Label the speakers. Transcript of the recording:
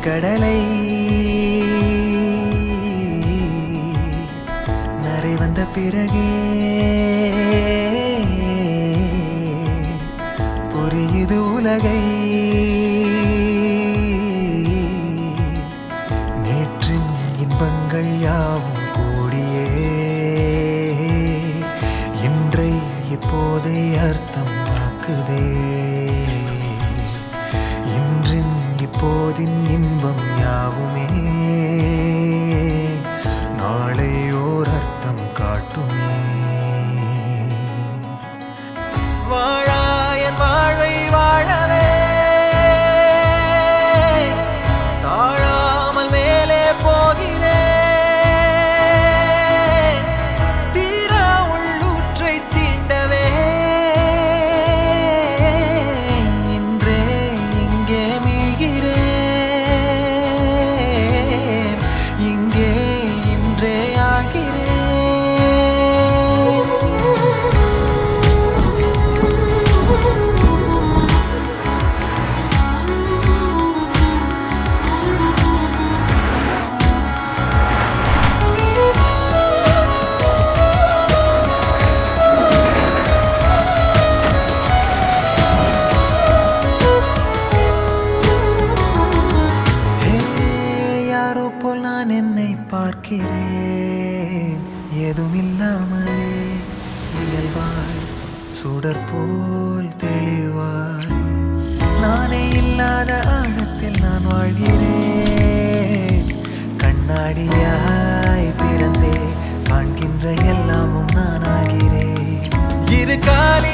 Speaker 1: கடலை நரை வந்த பிறகே புரியுது உலகை. நேற்றின் இன்பங்கள் யாவும் கூடியே இன்றை இப்போதை அர்த்தமாக்குதே. இன்றின் இப்போதின் இன்பம் யாவுமே நாளை ஓர் அர்த்தம் காட்டுமே. வாழாயன் வாழ்வை வாழவே தாழாமல் மேலே போகிறேன். தீரா உள்ளூற்றை தீண்டவே இன்றே இங்கே மீழ்கிறேன். இங்கே இன்றே ஆகிறேன். யாரோ போல் நான் என்னை பார்க்கிறேன். ஏதுமில்லாமலே இயல்பாய் சுடர் போல் தெளிவாய் நானே இல்லாத ஆழத்தில் நான் வாழ்கிறேன். கண்ணாடியாய் பிறந்தே காண்கின்ற எல்லாமும் நான் ஆகிறேன். இரு காலி